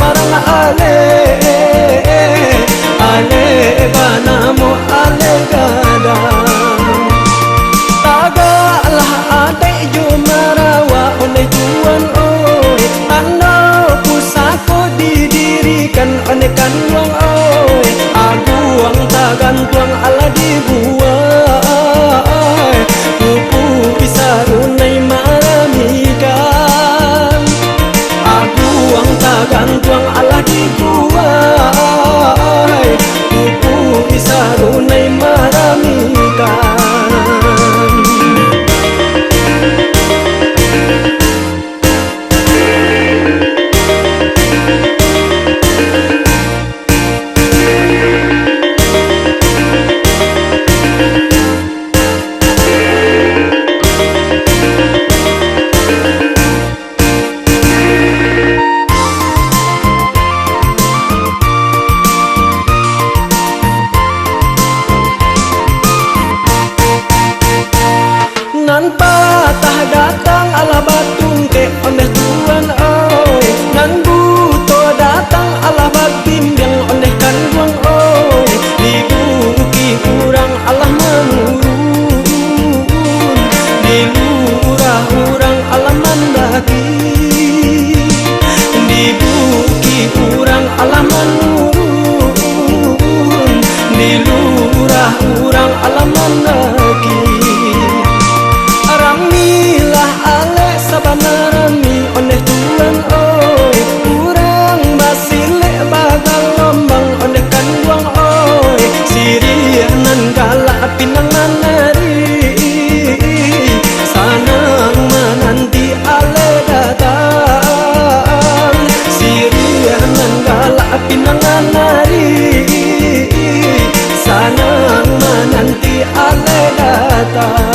Semarang ale banamo ale gadang. Tagalah adek jo marawa oleh tuan oi, tanda pusako didirikan oleh kanwang oi. Aguang tagantuang ala dibuai, pupu pisarunai maramikan. Aguang tagantuang ala dibuai, pupu pisarunai maramikan. Nan patah datang ala batung ke oleh tuan oi, nan buto datang ala babimbing oleh kanwang oi. Dibuki urang Allah menurun, dilurah urang Allah mendaki. Dibuki urang Allah menurun, dilurah urang Allah mendaki. Ramilah ale sabanarami oleh tuan oi, urang basilek bagal lombang oleh kanwang oi. Sirih nan galak pinangan nari, sanang menanti ale datang. Sirih nan galak pinangan nari, sanang menanti ale datang.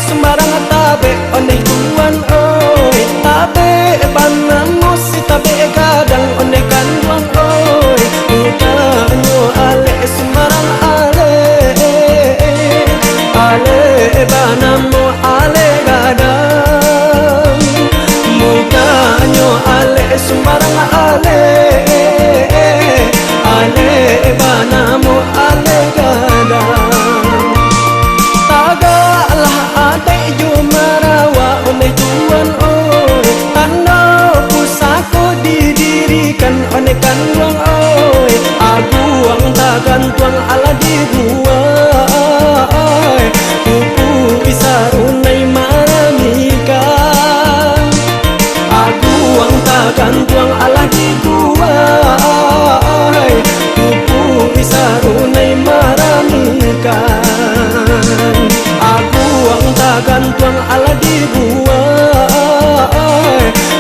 Sembarang tabe oleh tuan oi, tabe banamo si tabe gadang oleh kanwang oi. Utanyo ale sembarang ale banamo ale gadang. Mukanyo ale sembarang ale banamo ale gadang. Tagalah adek jo marawa oleh tuan oi, tanda pusako didirikan oleh kanwang oi. Aguang tagantuang ala dibuai, pupu pisarunai maramikan. Aguang tagantuang ala dibuai, pupu pisarunai maramikan. Aguang tagantuang ala dibuai,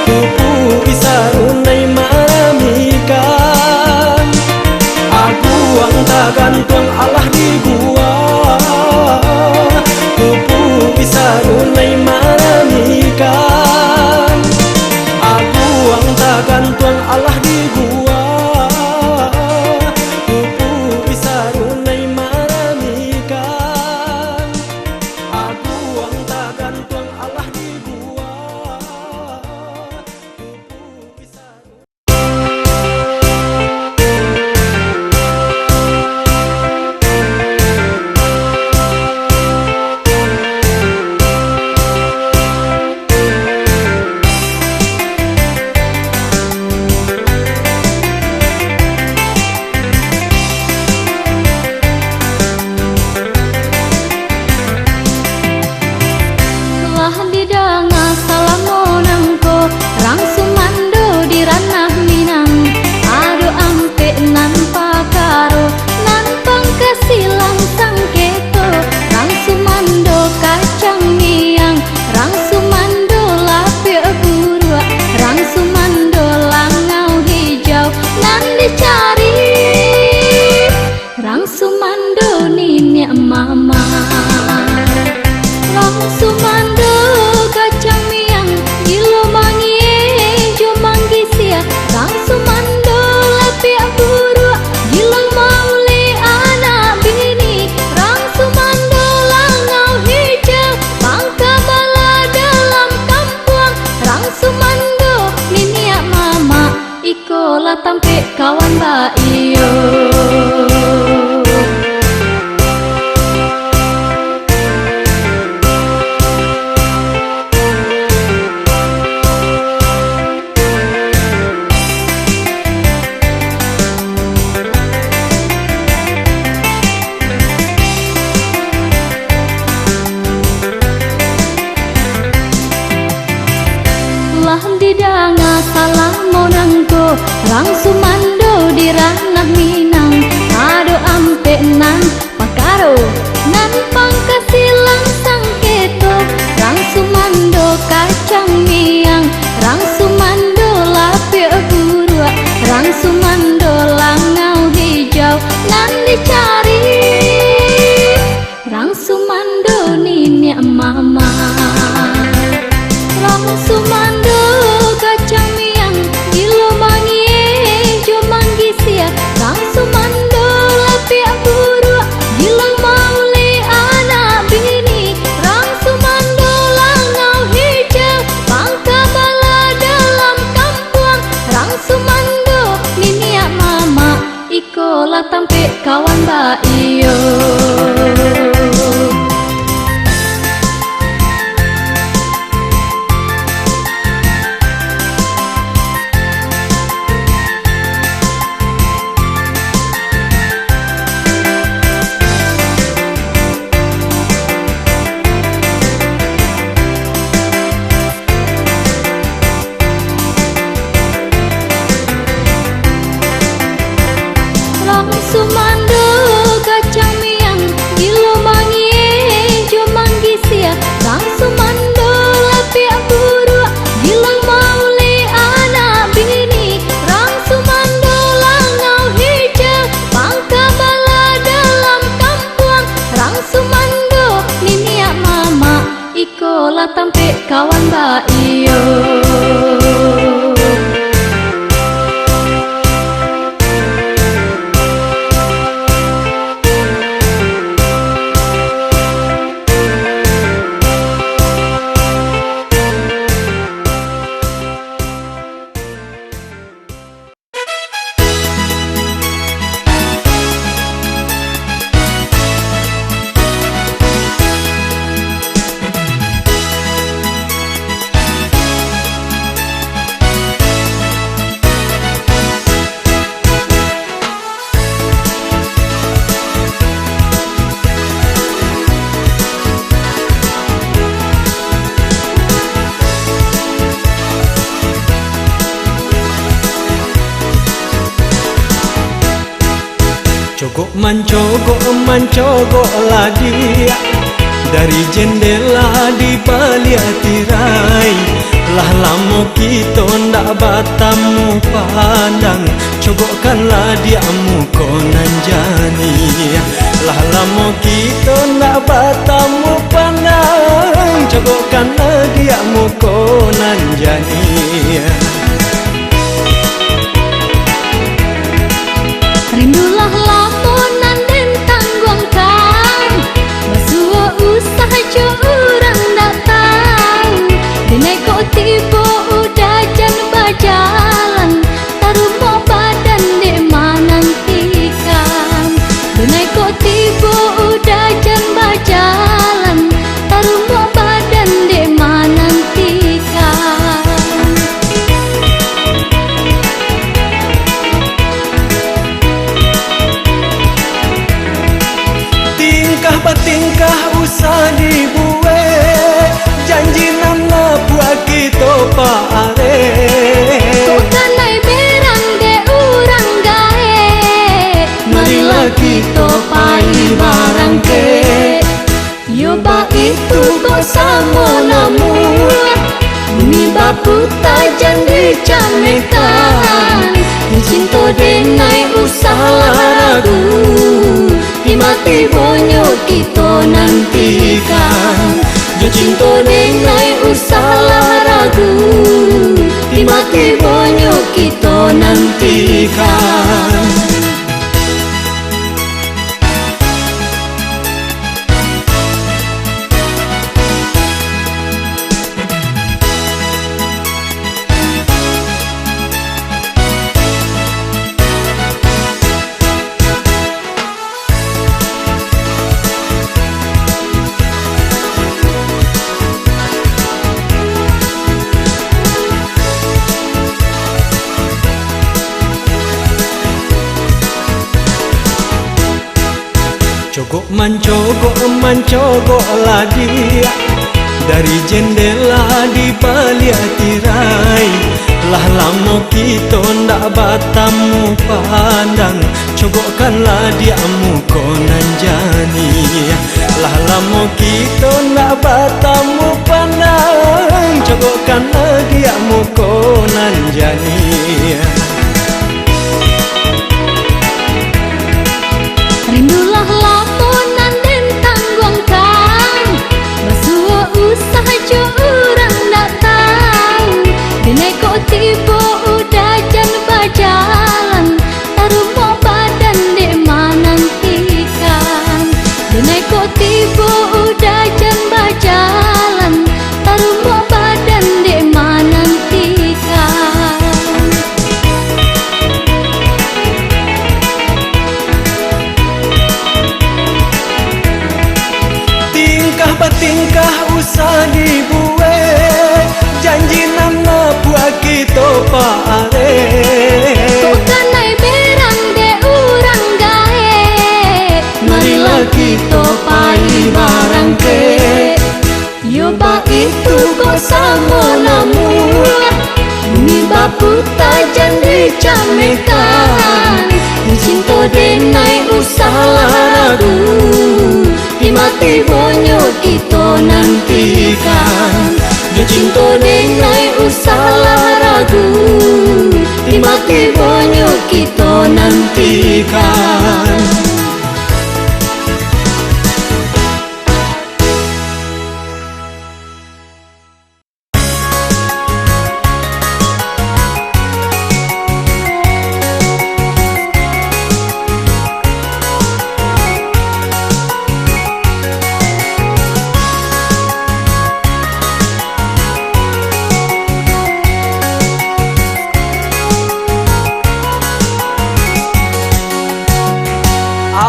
pupu pisarunai maramikan. Aguang tagantuang ala dibuai, pupu pisarunai maramikan. Aguang tagantuang ala dibuai, pupu pisarunai maramikan. Aguang tagantuang Allah dibuai, pupu pisarunai. Rang sumando ninya mama, rang sumando kacang miang ilo mangie jo manggisia. Rang sumando lapi buru gilo mauli anak bini. Rang sumando langau hijau pangka bala dalam kampung. Rang sumando ninya mama ikola tampe kawan ba iyo. Didanga salah monangko rang sumando di ranah Minang. Ado ampe nan pakaro nan pangkasilang sangketo. Rang sumando kacang miang, rang sumando lapi burua, rang sumando langau hijau nan dicari. Rang sumando ninya mama, rang sumando kacang miang ilo mangie jo manggisia. Rang sumando lapi buru gilo mauli anak bini. Rang sumando langau hijau pangka bala dalam kampung. Rang sumando ninya mama ikola tampe kawan ba iyo. Sumando kacang miang ilo mangie jo manggisia. Rang sumando lapi buru gilo mauli anak bini. Rang sumando langau hijau pangka bala dalam kampung. Rang sumando ninya mama ikola tampe kawan ba iyo. Cogok mancogok lah dia dari jendela di balik tirai. Lah lamo kita ndak batamu pandang, cogokkanlah diamu konan jani. Lah lamo kita ndak batamu pandang, cogokkanlah diamu konan jani. Rindulah lamunan den tanggung kang, basua usah jo urang dak tau. Dinai kok tiba udah jan bajalan, tarumo badan de manantikan. Dinai kok tiba udah jan bajalan, tarumo badan de manantikan. Tingkah usah dibuat, janji nama buat kita pare. Kau kanai berang de urang gae, marilah kita pai barang ke. Yo ba itu bersama namu, bumi bapu tajan dicamekan. Cinta denai usah ragu, mati bonyo kita nantikan. Jo cinta dengai usahlah ragu, di mati bonyo kita nantikan. Cogok lagi dari jendela di balik tirai. Lah lama kita ndak batamu pandang, cogokkanlah dia muka nan jani. Lah lama kita ndak batamu pandang, cogokkanlah dia muka nan jani. Rindulah lamunan dan tanggung kang, basuh usah jo orang tak tahu. Denai kok tiba udah jan berjalan, taruh mau badan dek manantikan. Denai kok tiba udah jan berjalan, taruh mau badan dek manantikan. Tingkah usah dibuat, janji nama buat kita pare. Bukan naik berang de urang gae, marilah kita pai barang ke. Yo ba itu kok sama namun, bumi bapu tajan dicamekan. Cinta denai usahlah ragu, di mati bonyo kita nantikan. Jo cinta denai usahlah ragu, di mati bonyo kita nantikan.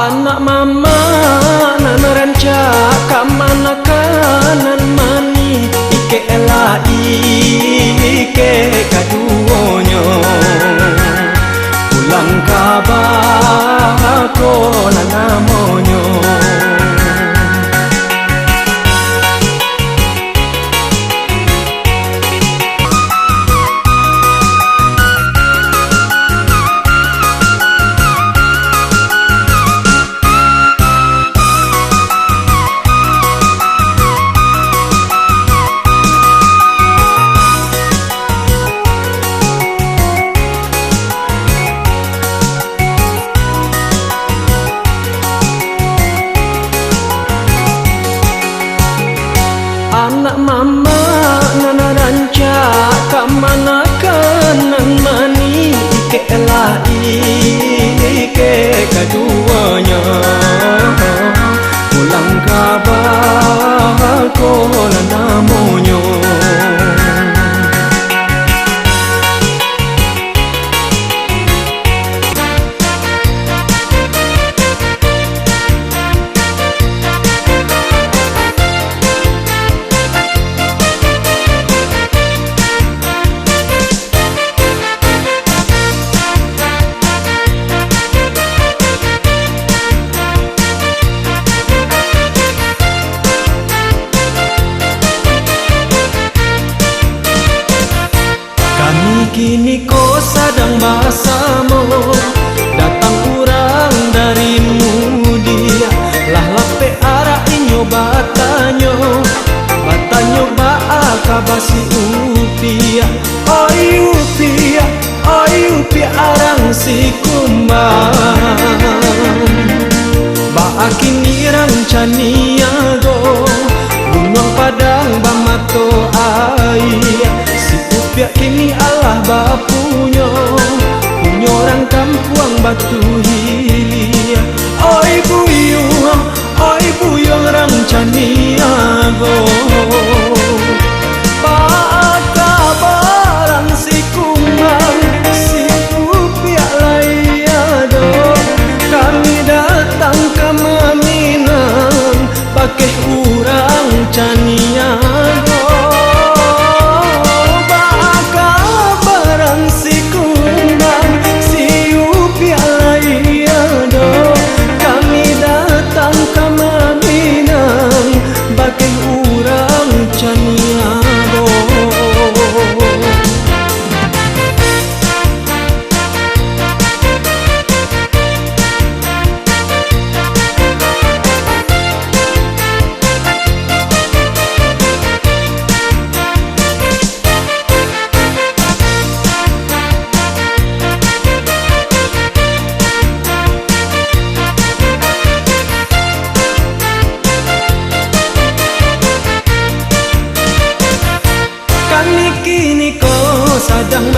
Anak mama nan ranca kamana kanan mani, ike ela ike kaduonyo. Pulang kabar ko nanamonyo. Anak mama nana ranca kamana kanan mani, ike ela ike kaduanya. Pulang kabar ko nanamonyo. rang caniago Gunung Padang bamato air Si upiak kini Allah bapunyo Punyo orang kampuang batu hili Oi buyong rang caniago Pakabaran si kumang si upiak layado Kami datang ke Minang pakai urang caniago Pakabaran si kumang si upiak layado Kami datang ke Minang pakai urang caniago Kini ko sadang